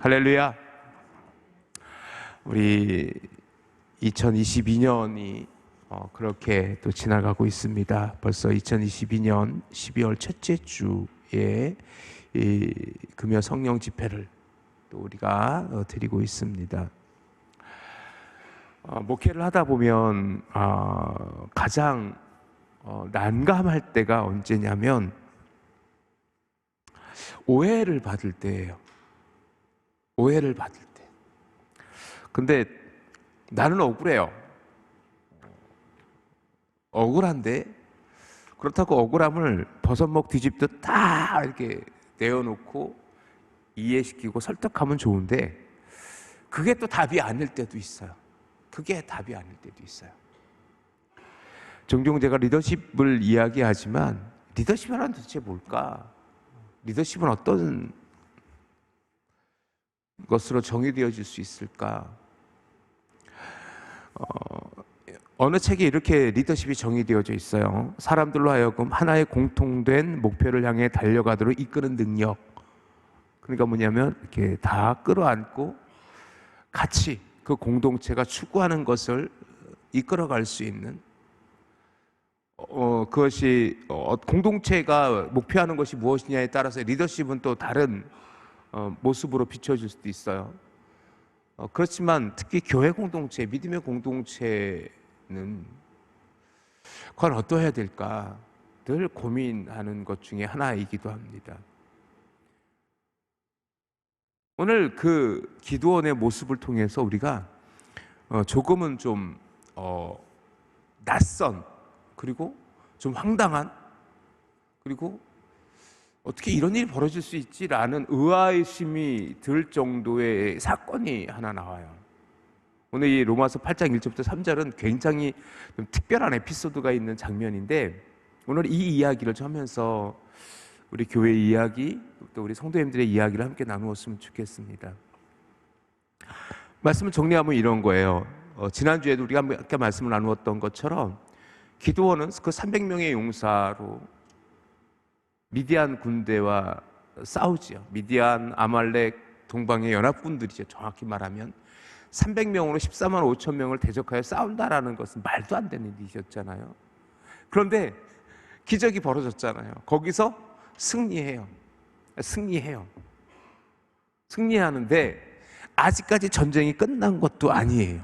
할렐루야. 우리 2022년이 그렇게 또 지나가고 있습니다. 벌써 2022년 12월 첫째 주에 이 금요 성령 집회를 또 우리가 드리고 있습니다. 목회를 하다 보면 가장 난감할 때가 언제냐면 오해를 받을 때예요. 오해를 받을 때. 근데 나는 억울해요. 억울한데 그렇다고 억울함을 버섯목 뒤집듯 다 이렇게 내어놓고 이해시키고 설득하면 좋은데 그게 또 답이 아닐 때도 있어요. 그게 답이 아닐 때도 있어요. 종종 제가 리더십을 이야기하지만 리더십이란 도대체 뭘까? 리더십은 어떤 것으로 정의되어질 수 있을까? 어느 책에 이렇게 리더십이 정의되어져 있어요. 사람들로 하여금 하나의 공통된 목표를 향해 달려가도록 이끄는 능력. 그러니까 뭐냐면 이렇게 다 끌어안고 같이 그 공동체가 추구하는 것을 이끌어갈 수 있는 그것이 공동체가 목표하는 것이 무엇이냐에 따라서 리더십은 또 다른 모습으로 비춰질 수도 있어요. 그렇지만 특히 교회 공동체, 믿음의 공동체는 과연 어떠해야 될까 늘 고민하는 것 중에 하나이기도 합니다. 오늘 그 기도원의 모습을 통해서 우리가 조금은 좀 낯선 그리고 좀 황당한 그리고 어떻게 이런 일이 벌어질 수 있지라는 의아심이 들 정도의 사건이 하나 나와요. 오늘 이 로마서 8장 1절부터 3절은 굉장히 좀 특별한 에피소드가 있는 장면인데 오늘 이 이야기를 하면서 우리 교회 이야기 또 우리 성도님들의 이야기를 함께 나누었으면 좋겠습니다. 말씀을 정리하면 이런 거예요. 지난주에도 우리가 함께 말씀을 나누었던 것처럼 기드온은 그 300명의 용사로 미디안 군대와 싸우지요. 미디안, 아말렉, 동방의 연합군들이죠. 정확히 말하면 300명으로 14만 5천 명을 대적하여 싸운다라는 것은 말도 안 되는 일이었잖아요. 그런데 기적이 벌어졌잖아요. 거기서 승리해요. 승리하는데 아직까지 전쟁이 끝난 것도 아니에요.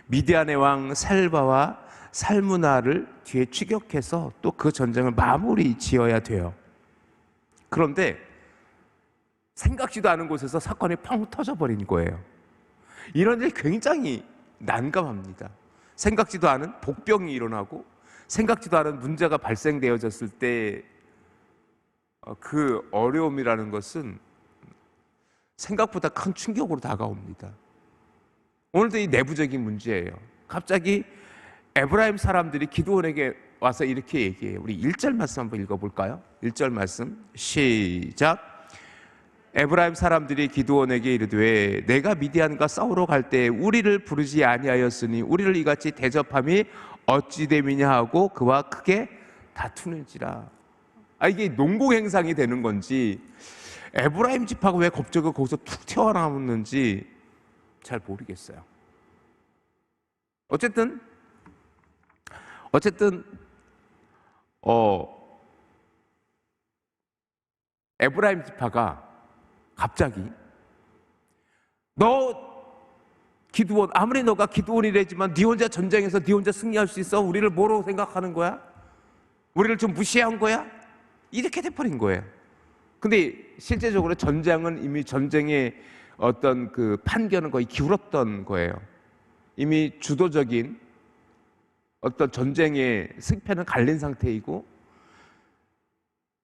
미디안의 왕 살바와 살무나를 뒤에 추격해서 또 그 전쟁을 마무리 지어야 돼요. 그런데 생각지도 않은 곳에서 사건이 펑 터져버린 거예요. 이런 일 굉장히 난감합니다. 생각지도 않은 복병이 일어나고 생각지도 않은 문제가 발생되어졌을 때 그 어려움이라는 것은 생각보다 큰 충격으로 다가옵니다. 오늘도 이 내부적인 문제예요. 갑자기 에브라임 사람들이 기드온에게 와서 이렇게 얘기해요. 우리 1절 말씀 한번 읽어볼까요? 1절 말씀 시작. 에브라임 사람들이 기드온에게 이르되 내가 미디안과 싸우러 갈 때 우리를 부르지 아니하였으니 우리를 이같이 대접함이 어찌 됨이냐 하고 그와 크게 다투는지라. 이게 농공행상이 되는 건지 에브라임 집하고 왜 갑자기 거기서 툭 튀어나오는지 잘 모르겠어요. 어쨌든 에브라임 지파가 갑자기 너 기드온 아무리 너가 기드온이라지만 네 혼자 전쟁에서 네 혼자 승리할 수 있어? 우리를 뭐로 생각하는 거야? 우리를 좀 무시한 거야? 이렇게 돼버린 거예요. 근데 실제적으로 전쟁은 이미 전쟁의 어떤 그 판결은 거의 기울었던 거예요. 이미 주도적인 어떤 전쟁의 승패는 갈린 상태이고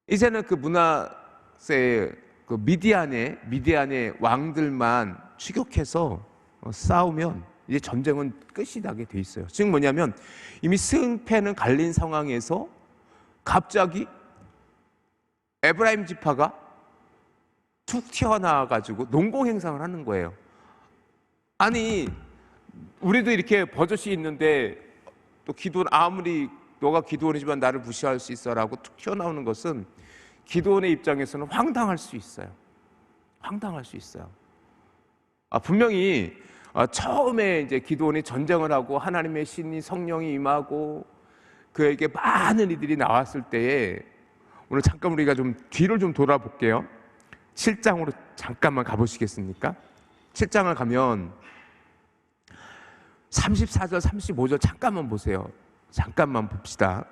이제는 그 므낫세의 그 미디안의 왕들만 추격해서 싸우면 이제 전쟁은 끝이 나게 돼 있어요. 즉 뭐냐면 이미 승패는 갈린 상황에서 갑자기 에브라임 지파가 툭 튀어나와가지고 농공행상을 하는 거예요. 아니 우리도 이렇게 버젓이 있는데 또 기드온 아무리 너가 기드온이지만 나를 무시할 수 있어라고 툭 튀어나오는 것은 기드온의 입장에서는 황당할 수 있어요. 황당할 수 있어요. 분명히 처음에 이제 기드온이 전쟁을 하고 하나님의 신이 성령이 임하고 그에게 많은 이들이 나왔을 때에, 오늘 잠깐 우리가 좀 뒤를 좀 돌아볼게요. 7장으로 잠깐만 가보시겠습니까? 7장을 가면 34절 35절 잠깐만 보세요. 잠깐만 봅시다.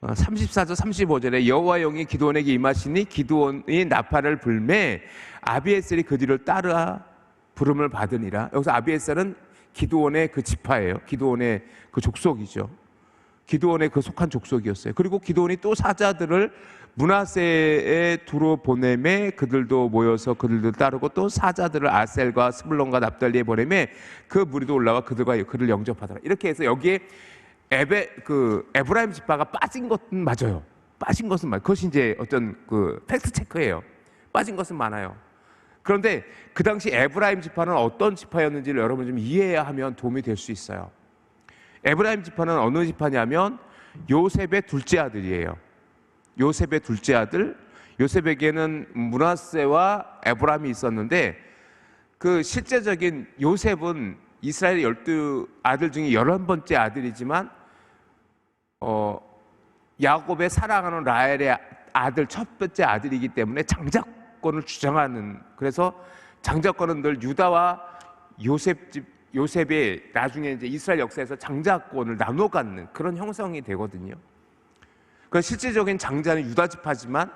34절 35절에 여호와 영이 기드온에게 임하시니 기드온이 나팔을 불매 아비에셀이 그 뒤를 따라 부름을 받으니라. 여기서 아비에셀은 기드온의 그 지파예요. 기드온의 그 족속이죠. 기드온의 그 속한 족속이었어요. 그리고 기드온이 또 사자들을 므낫세에 두루 보내매 그들도 모여서 그들도 따르고, 또 사자들을 아셀과 스불론과 납달리에 보내매 그 무리도 올라와 그들과 그를 영접하더라. 이렇게 해서 여기에 에브라임 지파가 빠진 것은 맞아요. 빠진 것은 맞아요. 그것이 이제 어떤 그 팩트 체크예요. 빠진 것은 많아요. 그런데 그 당시 에브라임 지파는 어떤 지파였는지를 여러분 좀 이해해야 하면 도움이 될 수 있어요. 에브라임 지파는 어느 지파냐면 요셉의 둘째 아들이에요. 요셉의 둘째 아들. 요셉에게는 므낫세와 에브라임이 있었는데, 그 실제적인 요셉은 이스라엘 12아들 중에 11번째 아들이지만 야곱의 사랑하는 라헬의 아들 첫 번째 아들이기 때문에 장자권을 주장하는, 그래서 장자권은 늘 유다와 요셉이 나중에 이제 이스라엘 역사에서 장자권을 나눠 갖는 그런 형성이 되거든요. 그 실질적인 장자는 유다 지파지만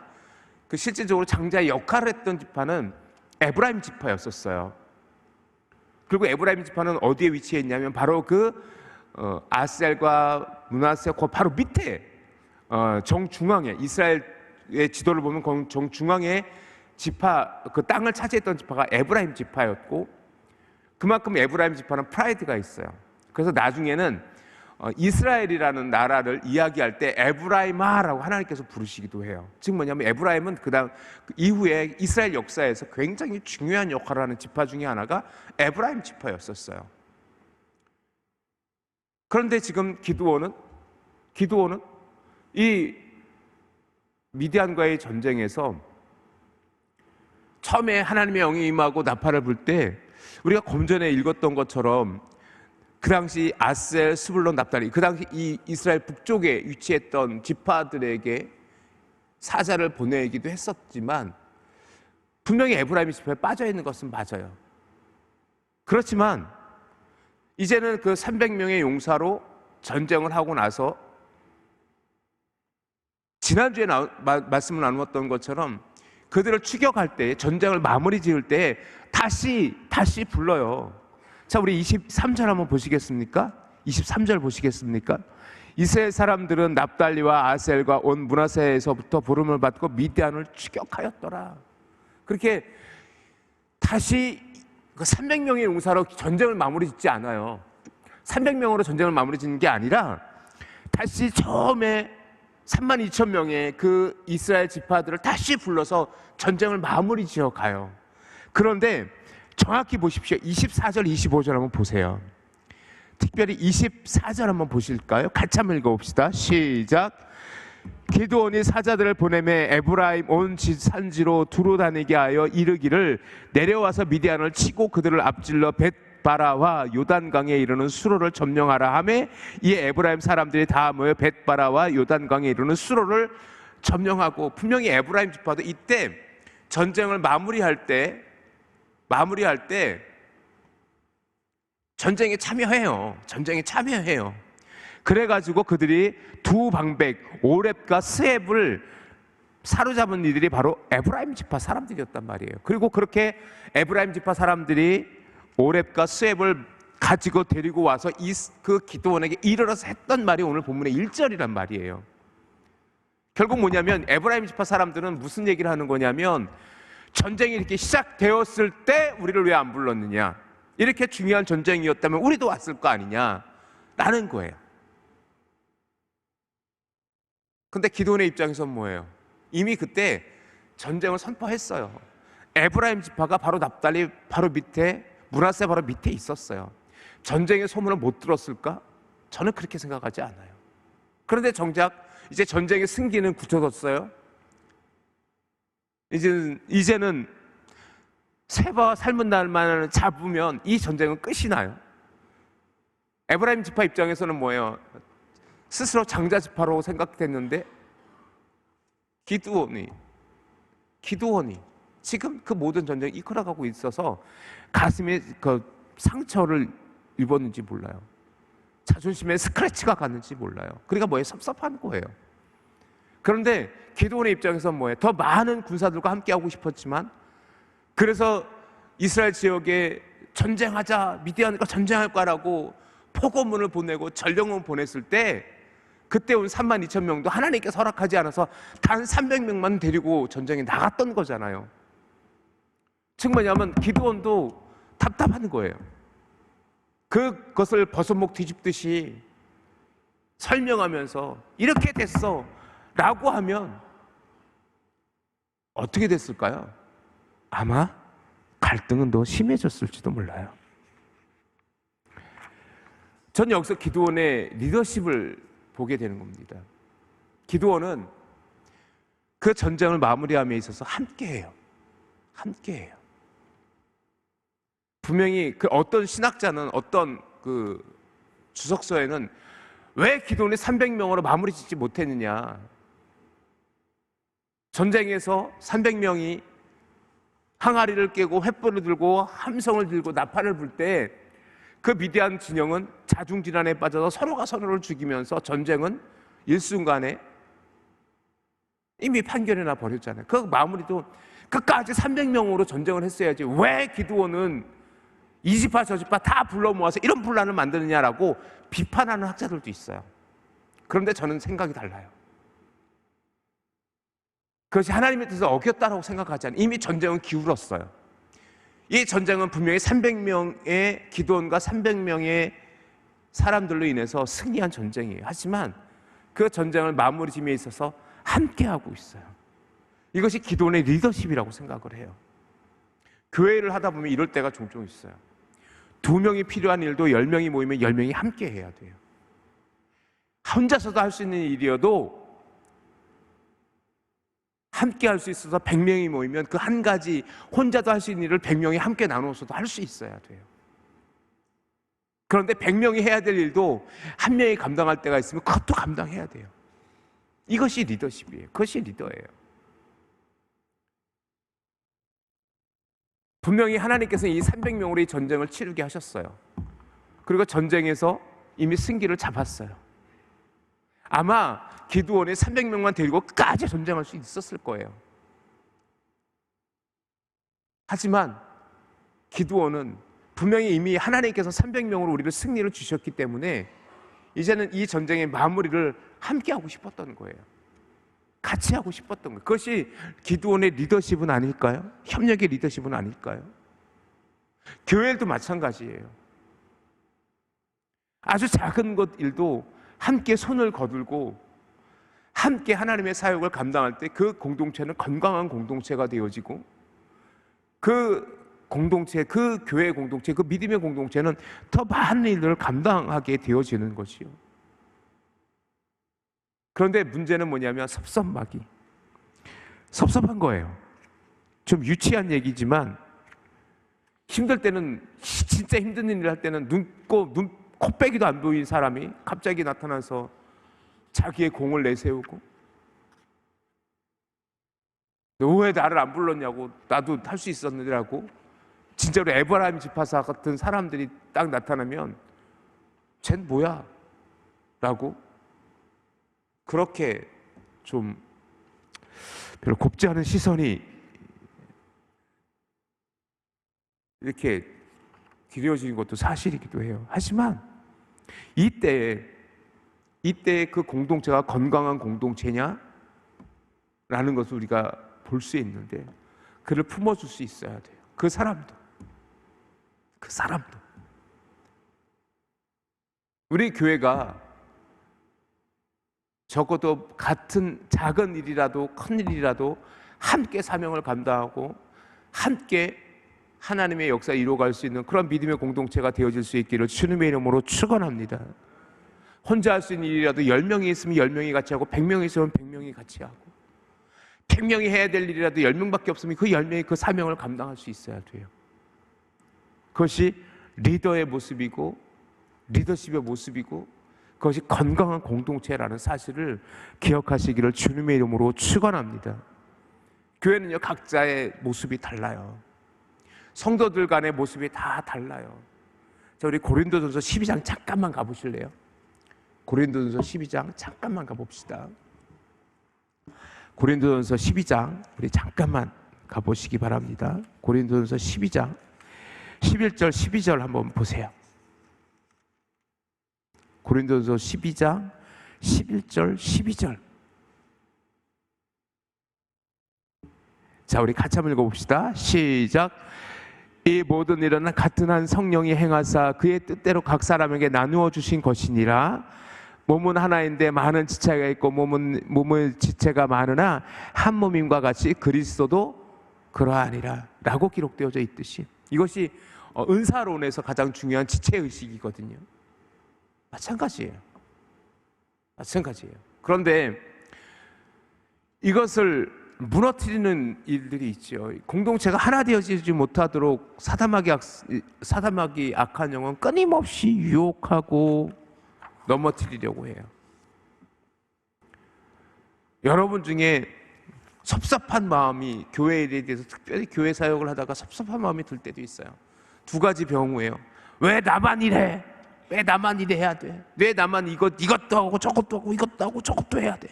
그 실질적으로 장자의 역할을 했던 지파는 에브라임 지파였었어요. 그리고 에브라임 지파는 어디에 위치해 있냐면 바로 아셀과 므낫세 그 바로 밑에 정중앙에, 이스라엘의 지도를 보면 정중앙에 지파, 그 땅을 차지했던 지파가 에브라임 지파였고, 그만큼 에브라임 지파는 프라이드가 있어요. 그래서 나중에는 이스라엘이라는 나라를 이야기할 때 에브라임아라고 하나님께서 부르시기도 해요. 즉 뭐냐면 에브라임은 그 이후에 이스라엘 역사에서 굉장히 중요한 역할을 하는 지파 중에 하나가 에브라임 지파였었어요. 그런데 지금 기드온은 이 미디안과의 전쟁에서 처음에 하나님의 영이 임하고 나팔을 불 때 우리가 좀 전에 읽었던 것처럼 그 당시 아셀, 스불론, 납달리, 그 당시 이 이스라엘 북쪽에 위치했던 지파들에게 사자를 보내기도 했었지만 분명히 에브라임 지파에 빠져 있는 것은 맞아요. 그렇지만 이제는 그 300명의 용사로 전쟁을 하고 나서 지난주에 말씀을 나누었던 것처럼 그들을 추격할 때, 전쟁을 마무리 지을 때 다시 불러요. 자, 우리 23절 한번 보시겠습니까? 23절 보시겠습니까? 이스라엘 사람들은 납달리와 아셀과 온 므낫세에서부터 부름을 받고 미디안을 추격하였더라. 그렇게 다시 그 300명의 용사로 전쟁을 마무리 짓지 않아요. 300명으로 전쟁을 마무리 짓는 게 아니라 다시 처음에 32,000명의 그 이스라엘 지파들을 다시 불러서 전쟁을 마무리 지어 가요. 그런데 정확히 보십시오. 24절, 25절 한번 보세요. 특별히 24절 한번 보실까요? 같이 한번 읽어봅시다. 시작. 기드온이 사자들을 보내매 에브라임 온 산지로 두루 다니게 하여 이르기를 내려와서 미디안을 치고 그들을 앞질러 벳바라와 요단강에 이르는 수로를 점령하라 하매 이 에브라임 사람들이 다 모여 벳바라와 요단강에 이르는 수로를 점령하고, 분명히 에브라임 지파도 이때 전쟁을 마무리할 때 전쟁에 참여해요. 그래가지고 그들이 두 방백 오렙과 스앱을 사로잡은 이들이 바로 에브라임 지파 사람들이었단 말이에요. 그리고 그렇게 에브라임 지파 사람들이 오렙과 스앱을 가지고 데리고 와서 그 기드온에게 이르러서 했던 말이 오늘 본문의 1절이란 말이에요. 결국 뭐냐면 에브라임 지파 사람들은 무슨 얘기를 하는 거냐면, 전쟁이 이렇게 시작되었을 때 우리를 왜 안 불렀느냐, 이렇게 중요한 전쟁이었다면 우리도 왔을 거 아니냐라는 거예요. 근데 기드온의 입장에선 뭐예요? 이미 그때 전쟁을 선포했어요. 에브라임 지파가 바로 납달리 바로 밑에, 므낫세 바로 밑에 있었어요. 전쟁의 소문을 못 들었을까? 저는 그렇게 생각하지 않아요. 그런데 정작 이제 전쟁의 승기는 굳혀졌어요. 이제는 세바와 삶은 날만 잡으면 이 전쟁은 끝이 나요. 에브라임 지파 입장에서는 뭐예요? 스스로 장자 지파로 생각됐는데 기드온이 지금 그 모든 전쟁이 이끌어가고 있어서 가슴에 그 상처를 입었는지 몰라요. 자존심에 스크래치가 갔는지 몰라요. 그러니까 뭐예요? 섭섭한 거예요. 그런데 기드온의 입장에서 뭐예요? 더 많은 군사들과 함께하고 싶었지만, 그래서 이스라엘 지역에 전쟁하자, 미디안과 전쟁할까라고 포고문을 보내고 전령을 보냈을 때, 그때 온 32,000명도 하나님께서 허락하지 않아서 단 300명만 데리고 전쟁에 나갔던 거잖아요. 즉 뭐냐면 기드온도 답답한 거예요. 그것을 버선목 뒤집듯이 설명하면서 이렇게 됐어 라고 하면 어떻게 됐을까요? 아마 갈등은 더 심해졌을지도 몰라요. 전 여기서 기드온의 리더십을 보게 되는 겁니다. 기드온은 그 전쟁을 마무리함에 있어서 함께해요. 분명히 그 어떤 신학자는, 어떤 그 주석서에는 왜 기드온이 300명으로 마무리 짓지 못했느냐, 전쟁에서 300명이 항아리를 깨고 횃불을 들고 함성을 들고 나팔을 불 때 그 미디안 진영은 자중질환에 빠져서 서로가 서로를 죽이면서 전쟁은 일순간에 이미 판결이 나 버렸잖아요. 그 마무리도 끝까지 300명으로 전쟁을 했어야지 왜 기드온은 이 지파 저 지파 다 불러 모아서 이런 분란을 만드느냐라고 비판하는 학자들도 있어요. 그런데 저는 생각이 달라요. 그것이 하나님의 뜻을 어겼다라고 생각하지 않아요. 이미 전쟁은 기울었어요. 이 전쟁은 분명히 300명의 기드온과 300명의 사람들로 인해서 승리한 전쟁이에요. 하지만 그 전쟁을 마무리 짓에 있어서 함께하고 있어요. 이것이 기드온의 리더십이라고 생각을 해요. 교회를 하다 보면 이럴 때가 종종 있어요. 2명이 필요한 일도 10명이 모이면 10명이 함께 해야 돼요. 혼자서도 할 수 있는 일이어도 함께 할 수 있어서 100명이 모이면 그 한 가지 혼자도 할 수 있는 일을 100명이 함께 나눠서도 할 수 있어야 돼요. 그런데 100명이 해야 될 일도 한 명이 감당할 때가 있으면 그것도 감당해야 돼요. 이것이 리더십이에요. 그것이 리더예요. 분명히 하나님께서 이 300명으로 이 전쟁을 치르게 하셨어요. 그리고 전쟁에서 이미 승기를 잡았어요. 아마 기드온이 300명만 데리고 끝까지 전쟁할 수 있었을 거예요. 하지만 기드온은 분명히 이미 하나님께서 300명으로 우리를 승리를 주셨기 때문에 이제는 이 전쟁의 마무리를 함께 하고 싶었던 거예요. 같이 하고 싶었던 거예요. 그것이 기드온의 리더십은 아닐까요? 협력의 리더십은 아닐까요? 교회도 마찬가지예요. 아주 작은 것 일도 함께 손을 거들고 함께 하나님의 사역을 감당할 때 그 공동체는 건강한 공동체가 되어지고, 그 공동체, 그 교회 공동체, 그 믿음의 공동체는 더 많은 일들을 감당하게 되어지는 것이요. 그런데 문제는 뭐냐면 섭섭한 거예요. 좀 유치한 얘기지만 힘들 때는, 진짜 힘든 일을 할 때는 코빼기도 안 보인 사람이 갑자기 나타나서 자기의 공을 내세우고, 너 왜 나를 안 불렀냐고, 나도 할 수 있었는데라고, 진짜로 에브라임 지파사 같은 사람들이 딱 나타나면 쟨 뭐야? 라고 그렇게 좀 별로 곱지 않은 시선이 이렇게 길어지는 것도 사실이기도 해요. 하지만 이때 그 공동체가 건강한 공동체냐? 라는 것을 우리가 볼 수 있는데, 그를 품어줄 수 있어야 돼요. 그 사람도. 우리 교회가 적어도 같은 작은 일이라도 큰 일이라도 함께 사명을 감당하고 함께 하나님의 역사를 이루어갈 수 있는 그런 믿음의 공동체가 되어질 수 있기를 주님의 이름으로 축원합니다. 혼자 할 수 있는 일이라도 10명이 있으면 10명이 같이 하고, 100명이 있으면 100명이 같이 하고, 100명이 해야 될 일이라도 10명밖에 없으면 그 10명이 그 사명을 감당할 수 있어야 돼요. 그것이 리더의 모습이고 리더십의 모습이고 그것이 건강한 공동체라는 사실을 기억하시기를 주님의 이름으로 축원합니다. 교회는요, 각자의 모습이 달라요. 성도들 간의 모습이 다 달라요. 자, 우리 고린도전서 12장 잠깐만 가보실래요? 고린도전서 12장 잠깐만 가봅시다. 고린도전서 12장 우리 잠깐만 가보시기 바랍니다. 고린도전서 12장 11절 12절 한번 보세요. 고린도전서 12장 11절 12절. 자, 우리 같이 한번 읽어봅시다. 시작. 이 모든 일은 같은 한 성령이 행하사 그의 뜻대로 각 사람에게 나누어 주신 것이니라. 몸은 하나인데 많은 지체가 있고 몸의 지체가 많으나 한 몸임과 같이 그리스도도 그러하니라 라고 기록되어져 있듯이 이것이 은사론에서 가장 중요한 지체의식이거든요. 마찬가지예요. 그런데 이것을 무너뜨리는 일들이 있죠. 공동체가 하나 되어지지 못하도록 사담하기 악한 영은 끊임없이 유혹하고 넘어뜨리려고 해요. 여러분 중에 섭섭한 마음이 교회 일에 대해서 특별히 교회 사역을 하다가 섭섭한 마음이 들 때도 있어요. 두 가지 경우예요. 왜 나만 이래? 왜 나만 이래 해야 돼? 왜 나만 이것도 하고 저것도 하고 이것도 하고 저것도 해야 돼?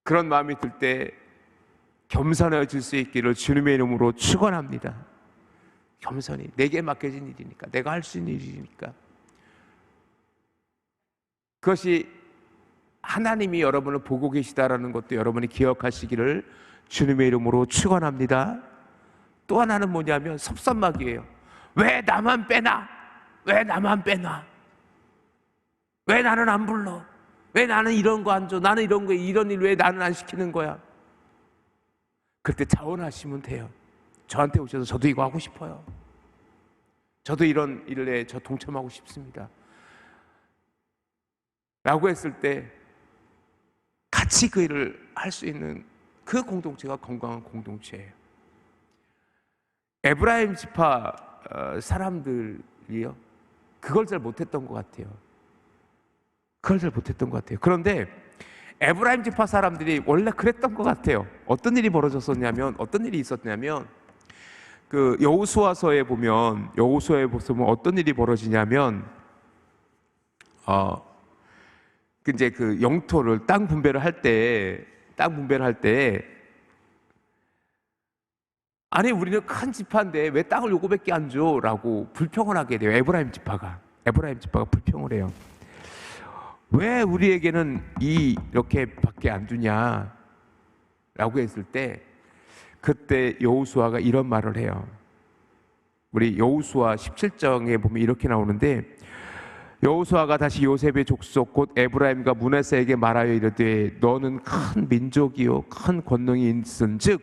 그런 마음이 들 때 겸손해질 수 있기를 주님의 이름으로 축원합니다. 겸손히 내게 맡겨진 일이니까, 내가 할 수 있는 일이니까. 그것이 하나님이 여러분을 보고 계시다라는 것도 여러분이 기억하시기를 주님의 이름으로 축원합니다. 또 하나는 뭐냐면 섭섭막이에요. 왜 나만 빼나? 왜 나만 빼나? 왜 나는 안 불러? 왜 나는 이런 거 안 줘? 나는 이런 일 왜 나는 안 시키는 거야? 그때 자원하시면 돼요. 저한테 오셔서 저도 이거 하고 싶어요. 저도 이런 일에 저 동참하고 싶습니다. 라고 했을 때 같이 그 일을 할 수 있는 그 공동체가 건강한 공동체예요. 에브라임 지파 사람들이요, 그걸 잘 못했던 것 같아요. 그런데 에브라임 지파 사람들이 원래 그랬던 것 같아요. 어떤 일이 있었냐면 그 여호수아서에 보면 어떤 일이 벌어지냐면 이제 그 영토를 땅 분배를 할 때 아니 우리는 큰 지파인데 왜 땅을 요거밖에 안 줘? 라고 불평을 하게 돼요. 에브라임 지파가 불평을 해요. 왜 우리에게는 이렇게밖에 안 주냐? 라고 했을 때 그때 여호수아가 이런 말을 해요. 우리 여호수아 17장에 보면 이렇게 나오는데, 여호수아가 다시 요셉의 족속 곧 에브라임과 므낫세에게 말하여 이르되 너는 큰 민족이요 큰 권능이 있은즉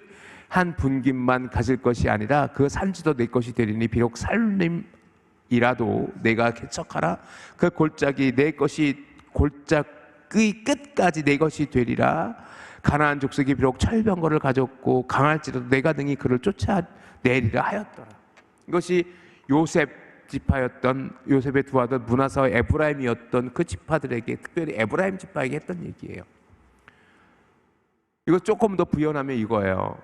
한 분깃만 가질 것이 아니라 그 산지도 내 것이 되리니 비록 살림이라도 내가 개척하라 그 골짜기 내 것이 골짜기 끝까지 내 것이 되리라. 가나안 족속이 비록 철병거를 가졌고 강할지라도 내가 능히 그를 쫓아내리라 하였더라. 이것이 요셉의 두 아들 므낫세와 에브라임이었던 그 지파들에게, 특별히 에브라임 지파에게 했던 얘기예요. 이거 조금 더 부연하면 이거예요.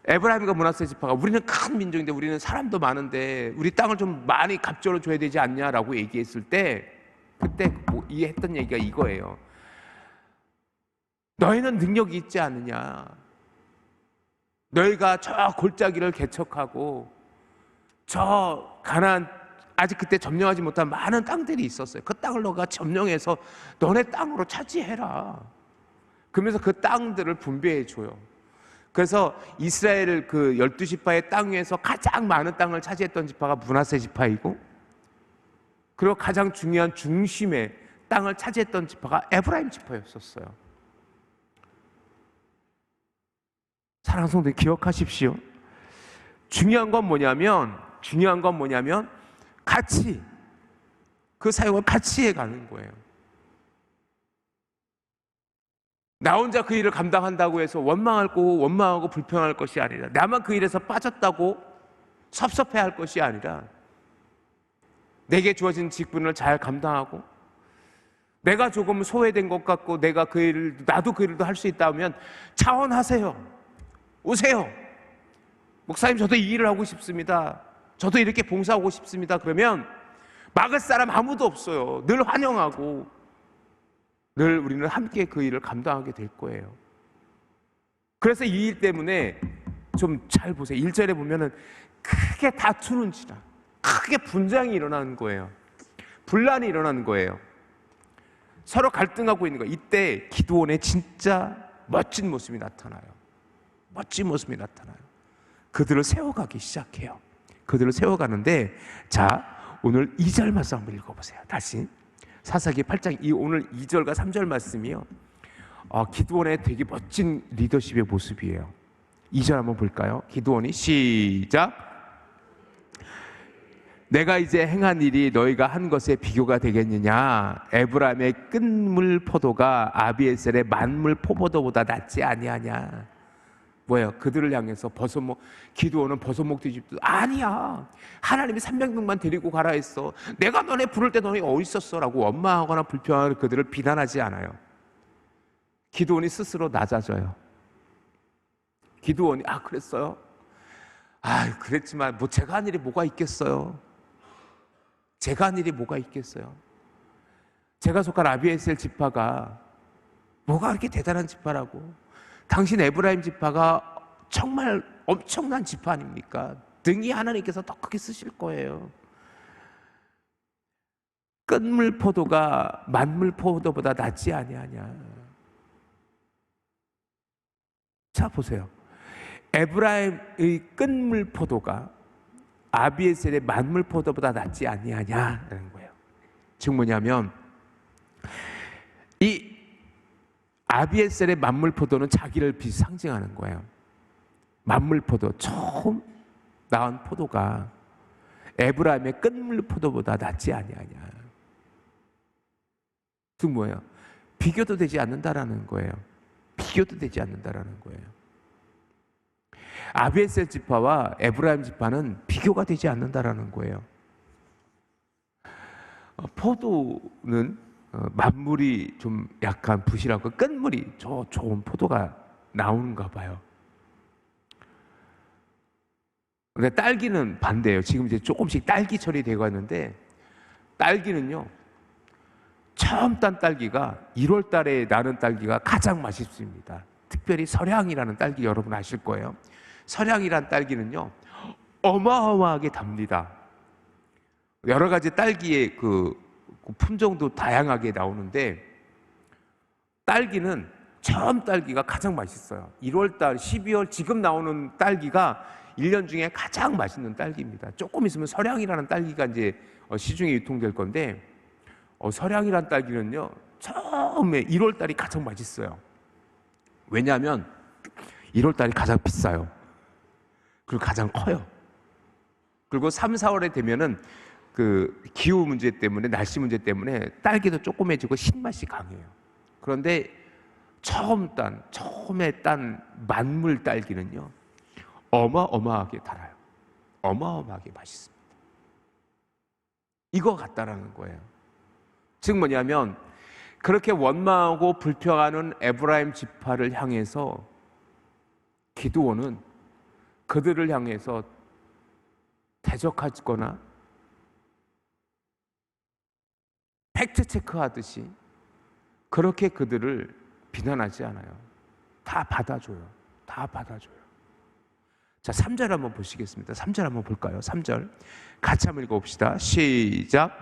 에브라임과 므낫세 지파가 우리는 큰 민족인데 우리는 사람도 많은데 우리 땅을 좀 많이 갑절로 줘야 되지 않냐라고 얘기했을 때 그때 이해했던 얘기가 이거예요. 너희는 능력이 있지 않느냐? 너희가 저 골짜기를 개척하고 저 가나안 아직 그때 점령하지 못한 많은 땅들이 있었어요. 그 땅을 너가 점령해서 너네 땅으로 차지해라. 그러면서 그 땅들을 분배해 줘요. 그래서 이스라엘 그 12지파의 땅 위에서 가장 많은 땅을 차지했던 지파가 므낫세 지파이고, 그리고 가장 중요한 중심의 땅을 차지했던 지파가 에브라임 지파였었어요. 사랑하는 성도들 기억하십시오. 중요한 건 뭐냐면 같이 그 사역을 같이 해가는 거예요. 나 혼자 그 일을 감당한다고 해서 원망하고 불평할 것이 아니라, 나만 그 일에서 빠졌다고 섭섭해할 것이 아니라, 내게 주어진 직분을 잘 감당하고, 내가 조금 소외된 것 같고 나도 그 일도 할 수 있다면 차원하세요. 오세요. 목사님, 저도 이 일을 하고 싶습니다. 저도 이렇게 봉사하고 싶습니다. 그러면 막을 사람 아무도 없어요. 늘 환영하고 늘 우리는 함께 그 일을 감당하게 될 거예요. 그래서 이 일 때문에 좀 잘 보세요. 1절에 보면은 크게 다투는지라, 크게 분쟁이 일어나는 거예요. 분란이 일어나는 거예요. 서로 갈등하고 있는 거예요. 이때 기드온의 진짜 멋진 모습이 나타나요. 멋진 모습이 나타나요. 그들을 세워가기 시작해요. 그들을 세워가는데, 자, 오늘 2절 말씀 한번 읽어보세요. 다시 사사기 8장 오늘 2절과 3절 말씀이요, 기드온의 되게 멋진 리더십의 모습이에요. 2절 한번 볼까요? 기드온이 시작. 내가 이제 행한 일이 너희가 한 것에 비교가 되겠느냐? 에브라임의 끝물 포도가 아비에셀의 만물 포도보다 낫지 아니하냐? 뭐예요? 그들을 향해서 기드온은 버섯목 뒤집도 아니야. 하나님이 300명만 데리고 가라 했어. 내가 너네 부를 때 너네 어디 있었어? 라고 원망하거나 불평하는 그들을 비난하지 않아요. 기드온이 스스로 낮아져요. 기드온이 그랬어요? 그랬지만 제가 한 일이 뭐가 있겠어요? 제가 한 일이 뭐가 있겠어요? 제가 속한 아비에셀 지파가 뭐가 그렇게 대단한 지파라고? 당신 에브라임 지파가 정말 엄청난 지파 아닙니까? 등이 하나님께서 더 크게 쓰실 거예요. 끝물 포도가 만물 포도보다 낫지 아니하냐? 자, 보세요. 에브라임의 끝물 포도가 아비에셀의 만물 포도보다 낫지 아니하냐라는 거예요. 즉 뭐냐면, 이 아비에셀의 만물 포도는 자기를 상징하는 거예요. 만물 포도, 처음 나온 포도가 에브라임의 끝물 포도보다 낫지 아니하냐. 즉 뭐예요? 비교도 되지 않는다라는 거예요. 비교도 되지 않는다라는 거예요. 아비에셀 지파와 에브라임 지파는 비교가 되지 않는다라는 거예요. 포도는 만물이 좀 약간 부실하고 끝물이 좋은 포도가 나오는가 봐요. 근데 딸기는 반대예요. 지금 이제 조금씩 딸기철이 되고 있는데, 딸기는요, 처음 딴 딸기가 1월 달에 나는 딸기가 가장 맛있습니다. 특별히 설향이라는 딸기 여러분 아실 거예요. 설향이란 딸기는요, 어마어마하게 답니다. 여러 가지 딸기의 그 품종도 다양하게 나오는데, 딸기는 처음 딸기가 가장 맛있어요. 1월 달, 12월 지금 나오는 딸기가 1년 중에 가장 맛있는 딸기입니다. 조금 있으면 설향이라는 딸기가 이제 시중에 유통될 건데, 설향이라는 딸기는요, 처음에 1월 달이 가장 맛있어요. 왜냐하면 1월 달이 가장 비싸요. 그리고 가장 커요. 그리고 3, 4월에 되면은 그 기후 문제 때문에, 날씨 문제 때문에 딸기도 조그매지고 신맛이 강해요. 그런데 처음에 딴 만물 딸기는요, 어마어마하게 달아요. 어마어마하게 맛있습니다. 이거 같다라는 거예요. 즉 뭐냐면, 그렇게 원망하고 불평하는 에브라임 지파를 향해서 기드온은 그들을 향해서 대적하거나 팩트 체크하듯이 그렇게 그들을 비난하지 않아요. 다 받아줘요. 다 받아줘요. 자, 3절 한번 보시겠습니다. 3절 한번 볼까요? 3절 같이 한번 읽어봅시다. 시작.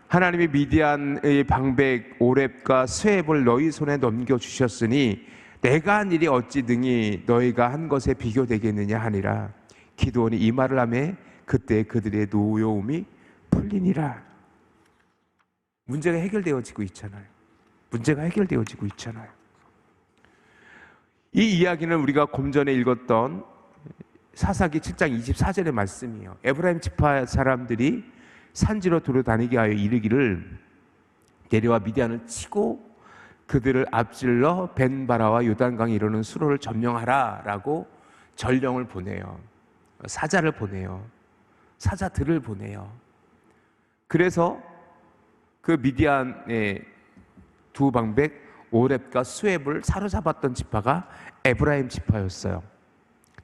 하나님이 미디안의 방백 오렙과 스웹을 너희 손에 넘겨주셨으니 내가 한 일이 어찌 능히 너희가 한 것에 비교되겠느냐 하니라. 기드온이 이 말을 하매 그때 그들의 노여움이 풀리니라. 문제가 해결되어지고 있잖아요. 문제가 해결되어지고 있잖아요. 이 이야기는 우리가 좀 전에 읽었던 사사기 7장 24절의 말씀이에요. 에브라임 지파 사람들이 산지로 돌아다니게 하여 이르기를, 내려와 미디안을 치고 그들을 앞질러 벤바라와 요단강이 이르는 수로를 점령하라라고 전령을 보내요. 사자를 보내요. 사자들을 보내요. 그래서 그 미디안의 두 방백 오렙과 수앱을 사로잡았던 지파가 에브라임 지파였어요.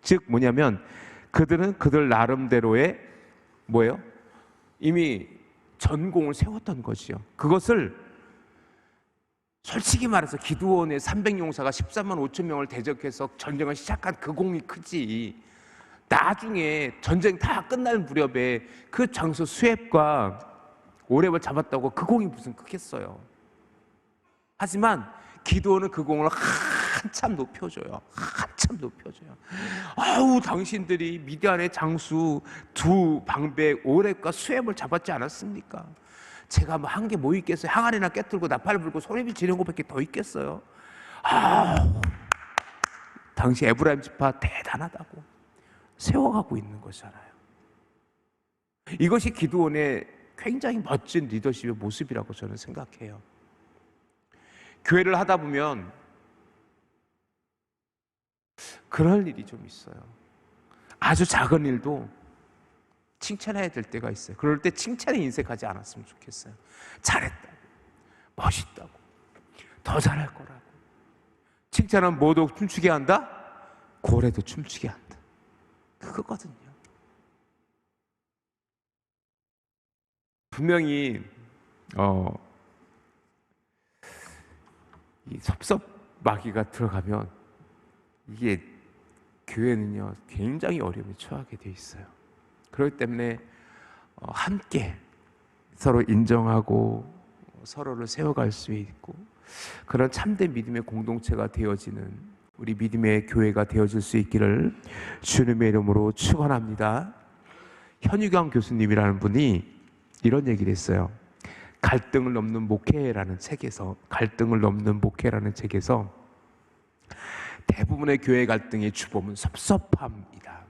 즉 뭐냐면 그들은 그들 나름대로의 뭐예요? 이미 전공을 세웠던 거지요. 그것을 솔직히 말해서 기드온의 300용사가 13만 5천 명을 대적해서 전쟁을 시작한 그 공이 크지, 나중에 전쟁 다 끝날 무렵에 그 장소 수앱과 오렙을 잡았다고 그 공이 무슨 크겠어요. 하지만 기드온은 그 공을 한참 높여줘요. 한참 높여줘요. 아우, 당신들이 미디안의 장수 두 방백 오렙과 수앱을 잡았지 않았습니까? 제가 뭐 한 게 뭐 있겠어요? 항아리나 깨뜨리고 나팔 불고 소리를 지르는 것밖에 더 있겠어요? 아, 당시 에브라임 지파 대단하다고 세워가고 있는 거잖아요. 이것이 기드온의 굉장히 멋진 리더십의 모습이라고 저는 생각해요. 교회를 하다 보면 그럴 일이 좀 있어요. 아주 작은 일도 칭찬해야 될 때가 있어요. 그럴 때 칭찬에 인색하지 않았으면 좋겠어요. 잘했다고, 멋있다고, 더 잘할 거라고. 칭찬은 뭐도 춤추게 한다? 고래도 춤추게 한다. 그거거든요. 분명히 이 섭섭마귀가 들어가면 이게 교회는요 굉장히 어려움에 처하게 돼 있어요. 그렇기 때문에 함께 서로 인정하고 서로를 세워갈 수 있고 그런 참된 믿음의 공동체가 되어지는 우리 믿음의 교회가 되어질 수 있기를 주님의 이름으로 축원합니다. 현유경 교수님이라는 분이 이런 얘기를 했어요. 갈등을 넘는 목회라는 책에서 대부분의 교회 갈등의 주범은 섭섭함이다.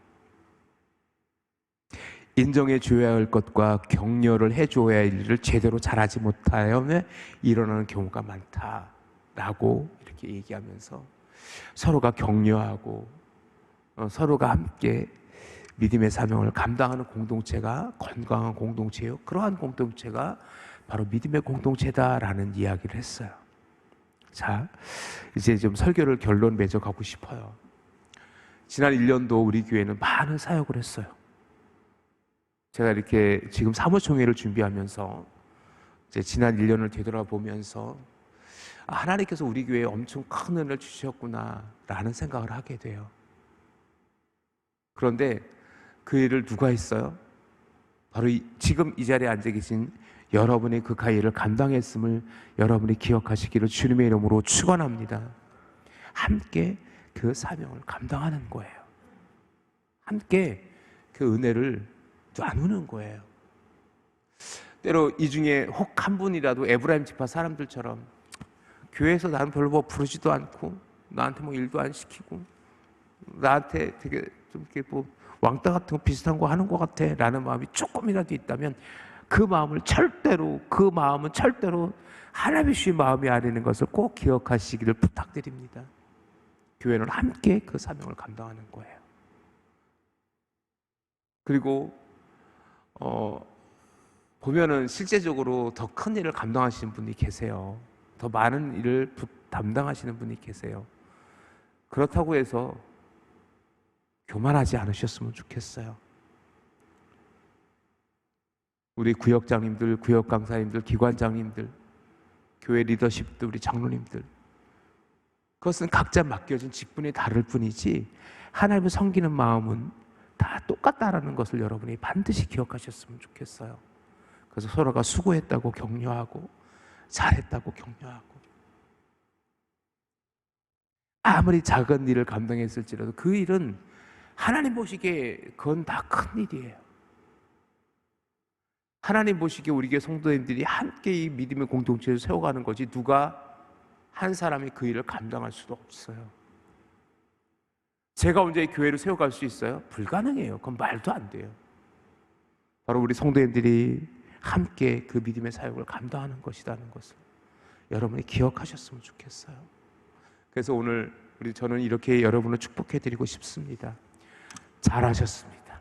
인정해 줘야 할 것과 격려를 해줘야 할 일을 제대로 잘하지 못하여 일어나는 경우가 많다라고 이렇게 얘기하면서 서로가 격려하고 서로가 함께 믿음의 사명을 감당하는 공동체가 건강한 공동체요. 그러한 공동체가 바로 믿음의 공동체다라는 이야기를 했어요. 자, 이제 좀 설교를 결론 맺어 가고 싶어요. 지난 1년도 우리 교회는 많은 사역을 했어요. 제가 이렇게 지금 사무총회를 준비하면서 이제 지난 1년을 되돌아보면서 하나님께서 우리 교회에 엄청 큰 은혜를 주셨구나라는 생각을 하게 돼요. 그런데 그 일을 누가 했어요? 바로 지금 이 자리에 앉아 계신 여러분이 그 일을 감당했음을 여러분이 기억하시기를 주님의 이름으로 축원합니다. 함께 그 사명을 감당하는 거예요. 함께 그 은혜를 나누는 거예요. 때로 이 중에 혹 한 분이라도 에브라임 지파 사람들처럼 교회에서 나는 별로 뭐 부르지도 않고 나한테 뭐 일도 안 시키고 나한테 되게 좀 이렇게 뭐 왕따 같은 거 비슷한 거 하는 것 같아 라는 마음이 조금이라도 있다면 그 마음은 절대로 하나님의 주의 마음이 아니는 것을 꼭 기억하시기를 부탁드립니다. 교회는 함께 그 사명을 감당하는 거예요. 그리고 보면은 실제적으로 더 큰 일을 감당하시는 분이 계세요. 더 많은 일을 담당하시는 분이 계세요. 그렇다고 해서 교만하지 않으셨으면 좋겠어요. 우리 구역장님들, 구역강사님들, 기관장님들, 교회 리더십들, 우리 장로님들, 그것은 각자 맡겨진 직분이 다를 뿐이지 하나님을 섬기는 마음은 다 똑같다라는 것을 여러분이 반드시 기억하셨으면 좋겠어요. 그래서 서로가 수고했다고 격려하고 잘했다고 격려하고 아무리 작은 일을 감당했을지라도 그 일은 하나님 보시기에 그건 다 큰 일이에요. 하나님 보시기에 우리 교회 성도님들이 함께 이 믿음의 공동체를 세워가는 거지 누가 한 사람이 그 일을 감당할 수도 없어요. 제가 언제 교회를 세워갈 수 있어요? 불가능해요. 그건 말도 안 돼요. 바로 우리 성도님들이 함께 그 믿음의 사역을 감당하는 것이라는 것을 여러분이 기억하셨으면 좋겠어요. 그래서 오늘 저는 이렇게 여러분을 축복해드리고 싶습니다. 잘하셨습니다.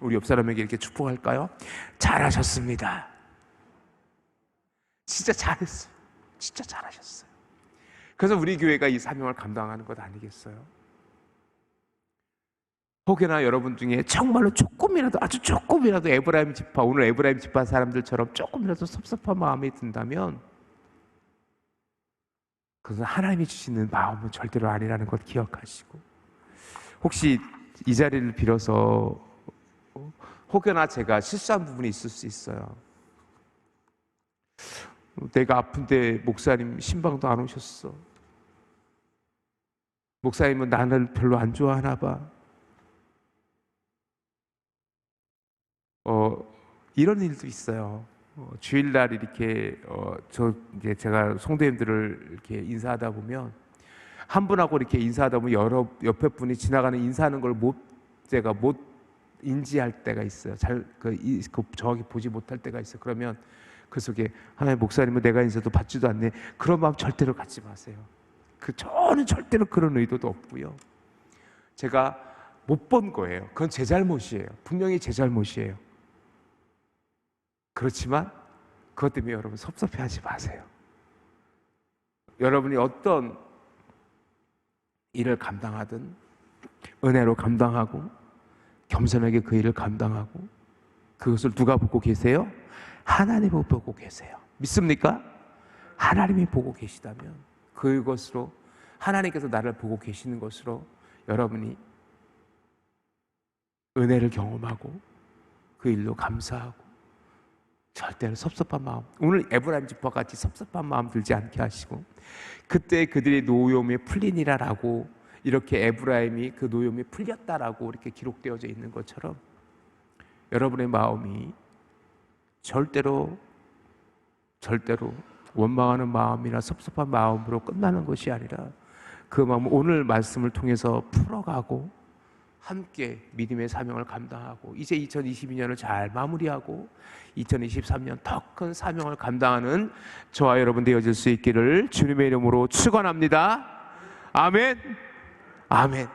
우리 옆 사람에게 이렇게 축복할까요? 잘하셨습니다. 진짜 잘했어요. 진짜 잘하셨어요. 그래서 우리 교회가 이 사명을 감당하는 것 아니겠어요? 혹여나 여러분 중에 정말로 조금이라도, 아주 조금이라도 에브라임 지파, 오늘 에브라임 지파 사람들처럼 조금이라도 섭섭한 마음이 든다면 그것은 하나님이 주시는 마음은 절대로 아니라는 것 기억하시고, 혹시 이 자리를 빌어서 혹여나 제가 실수한 부분이 있을 수 있어요. 내가 아픈데 목사님 신방도 안 오셨어. 목사님은 나를 별로 안 좋아하나 봐. 이런 일도 있어요. 주일날 이렇게 이제 제가 성도님들을 이렇게 인사하다 보면 한 분하고 이렇게 인사하다 보면 여러 옆에 분이 지나가는 인사하는 걸 제가 못 인지할 때가 있어요. 정확히 보지 못할 때가 있어요. 그러면 그 속에 하나님, 목사님은 내가 인사도 받지도 않네. 그런 마음 절대로 갖지 마세요. 저는 절대로 그런 의도도 없고요. 제가 못 본 거예요. 그건 제 잘못이에요. 분명히 제 잘못이에요. 그렇지만 그것 때문에 여러분 섭섭해하지 마세요. 여러분이 어떤 일을 감당하든 은혜로 감당하고 겸손하게 그 일을 감당하고, 그것을 누가 보고 계세요? 하나님이 보고 계세요. 믿습니까? 하나님이 보고 계시다면 그것으로, 하나님께서 나를 보고 계시는 것으로 여러분이 은혜를 경험하고 그 일로 감사하고 절대로 섭섭한 마음, 오늘 에브라임 지파와 같이 섭섭한 마음 들지 않게 하시고, 그때 그들의 노여움이 풀리니라라고 이렇게 에브라임이 그 노여움이 풀렸다라고 이렇게 기록되어져 있는 것처럼 여러분의 마음이 절대로 원망하는 마음이나 섭섭한 마음으로 끝나는 것이 아니라 그 마음을 오늘 말씀을 통해서 풀어가고 함께 믿음의 사명을 감당하고, 이제 2022년을 잘 마무리하고 2023년 더 큰 사명을 감당하는 저와 여러분 되어질 수 있기를 주님의 이름으로 축원합니다. 아멘. 아멘.